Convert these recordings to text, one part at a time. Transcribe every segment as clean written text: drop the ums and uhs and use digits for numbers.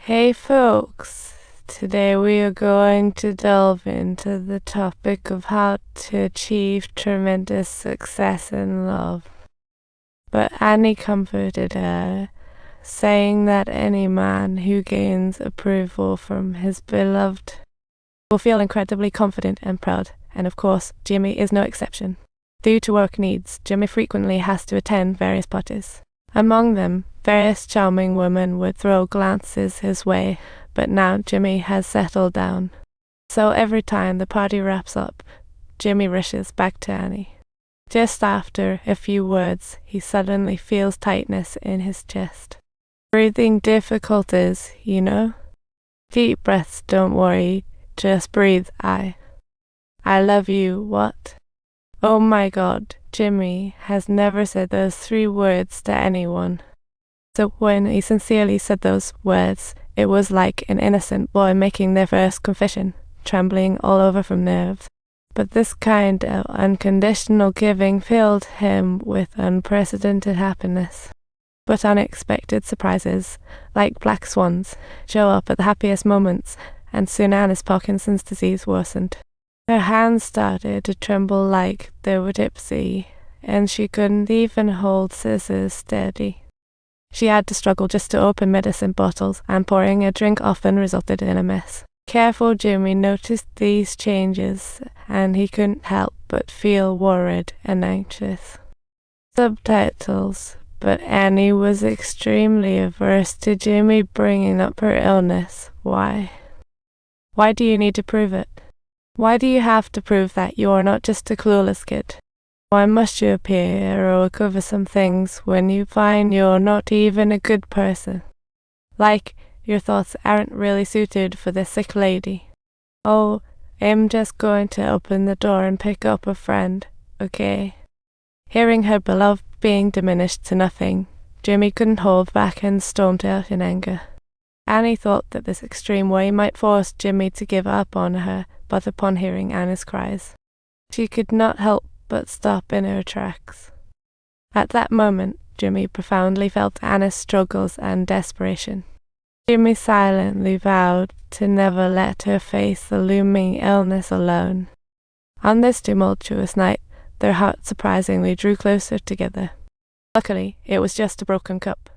Hey folks, today we are going to delve into the topic of how to achieve tremendous success in love. But Annie comforted her, saying that any man who gains approval from his beloved will feel incredibly confident and proud, and of course, Jimmy is no exception. Due to work needs, Jimmy frequently has to attend various parties. Among them, various charming women would throw glances his way, but now Jimmy has settled down. So every time the party wraps up, Jimmy rushes back to Annie. Just after a few words, he suddenly feels tightness in his chest. Breathing difficulties, you know? Deep breaths, don't worry, just breathe. I love you, what? Oh my God, Jimmy has never said those 3 words to anyone. So when he sincerely said those words, it was like an innocent boy making their first confession, trembling all over from nerves. But this kind of unconditional giving filled him with unprecedented happiness. But unexpected surprises, like black swans, show up at the happiest moments, and soon Anna's Parkinson's disease worsened. Her hands started to tremble like they were tipsy, and she couldn't even hold scissors steady. She had to struggle just to open medicine bottles, and pouring a drink often resulted in a mess. Careful Jimmy noticed these changes, and he couldn't help but feel worried and anxious. Subtitles. But Annie was extremely averse to Jimmy bringing up her illness. Why? Why do you need to prove it? Why do you have to prove that you're not just a clueless kid? Why must you appear heroic over some things when you find you're not even a good person? Like, your thoughts aren't really suited for this sick lady. Oh, I'm just going to open the door and pick up a friend, okay? Hearing her beloved being diminished to nothing, Jimmy couldn't hold back and stormed out in anger. Annie thought that this extreme way might force Jimmy to give up on her, but upon hearing Anna's cries, she could not help but stop in her tracks. At that moment, Jimmy profoundly felt Anna's struggles and desperation. Jimmy silently vowed to never let her face the looming illness alone. On this tumultuous night, their hearts surprisingly drew closer together. Luckily, it was just a broken cup.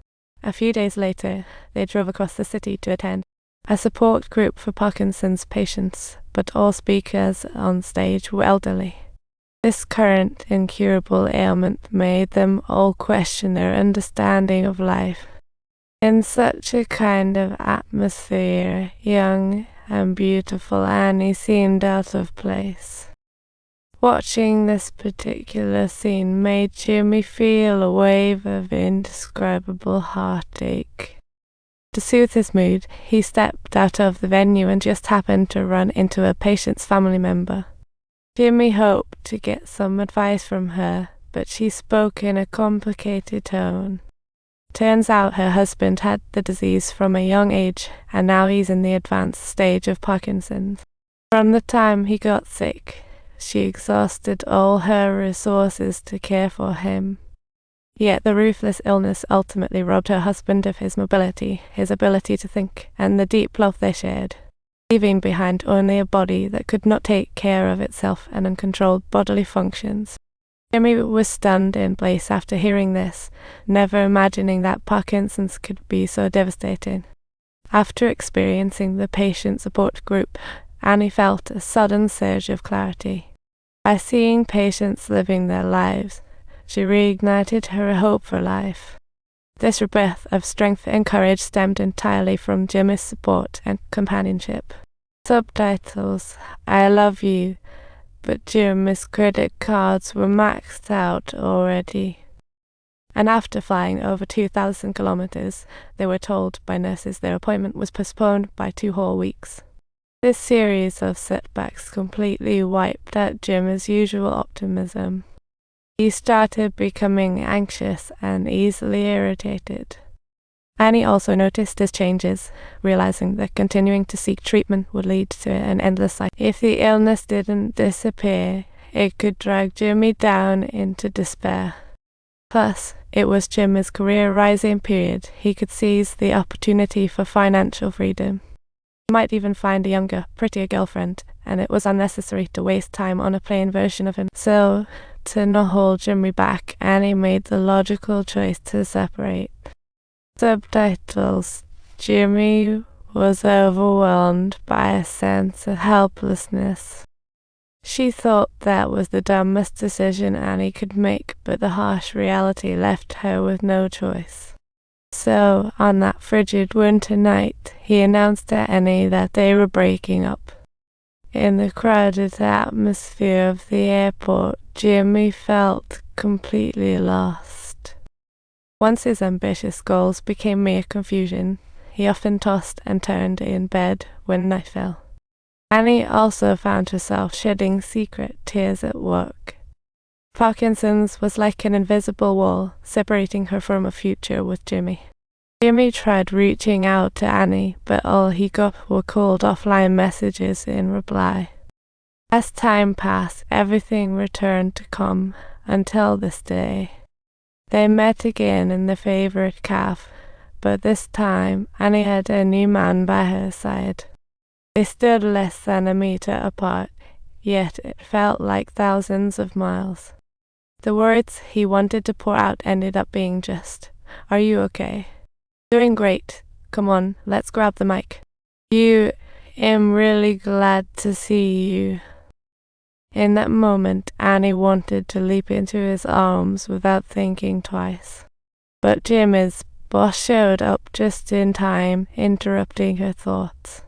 A few days later, they drove across the city to attend a support group for Parkinson's patients, but all speakers on stage were elderly. This current incurable ailment made them all question their understanding of life. In such a kind of atmosphere, young and beautiful Annie seemed out of place. Watching this particular scene made Jimmy feel a wave of indescribable heartache. To soothe his mood, he stepped out of the venue and just happened to run into a patient's family member. Jimmy hoped to get some advice from her, but she spoke in a complicated tone. Turns out her husband had the disease from a young age, and now he's in the advanced stage of Parkinson's. From the time he got sick, she exhausted all her resources to care for him. Yet the ruthless illness ultimately robbed her husband of his mobility, his ability to think, and the deep love they shared, leaving behind only a body that could not take care of itself and uncontrolled bodily functions. Jimmy was stunned in place after hearing this, never imagining that Parkinson's could be so devastating. After experiencing the patient support group, Annie felt a sudden surge of clarity. By seeing patients living their lives, she reignited her hope for life. This rebirth of strength and courage stemmed entirely from Jimmy's support and companionship. Subtitles. I love you, but Jimmy's credit cards were maxed out already. And after flying over 2,000 kilometers, they were told by nurses their appointment was postponed by 2 whole weeks. This series of setbacks completely wiped out Jimmy's usual optimism. He started becoming anxious and easily irritated. Annie also noticed his changes, realizing that continuing to seek treatment would lead to an endless cycle. If the illness didn't disappear, it could drag Jimmy down into despair. Plus, it was Jim's career rising period. He could seize the opportunity for financial freedom. He might even find a younger, prettier girlfriend, and it was unnecessary to waste time on a plain version of him. So, to not hold Jimmy back, Annie made the logical choice to separate. Subtitles: Jimmy was overwhelmed by a sense of helplessness. She thought that was the dumbest decision Annie could make, but the harsh reality left her with no choice. So, on that frigid winter night, he announced to Annie that they were breaking up. In the crowded atmosphere of the airport, Jimmy felt completely lost. Once his ambitious goals became mere confusion, he often tossed and turned in bed when night fell. Annie also found herself shedding secret tears at work. Parkinson's was like an invisible wall separating her from a future with Jimmy. Jimmy tried reaching out to Annie, but all he got were cold offline messages in reply. As time passed, everything returned to calm until this day. They met again in the favorite cafe, but this time Annie had a new man by her side. They stood less than a meter apart, yet it felt like thousands of miles. The words he wanted to pour out ended up being just, "Are you okay?" "Doing great. Come on, let's grab the mic." "I'm really glad to see you." In that moment, Annie wanted to leap into his arms without thinking twice. But Jimmy's boss showed up just in time, interrupting her thoughts.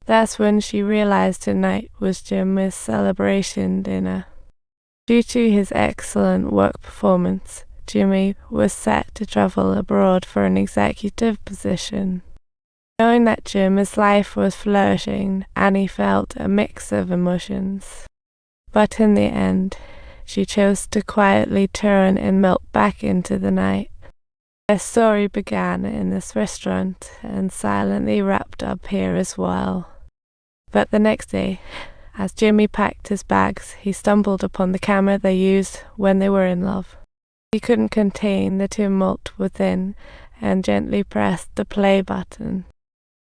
That's when she realized tonight was Jimmy's celebration dinner. Due to his excellent work performance, Jimmy was set to travel abroad for an executive position. Knowing that Jimmy's life was flourishing, Annie felt a mix of emotions. But in the end, she chose to quietly turn and melt back into the night. Their story began in this restaurant and silently wrapped up here as well. But the next day, as Jimmy packed his bags, he stumbled upon the camera they used when they were in love. He couldn't contain the tumult within and gently pressed the play button.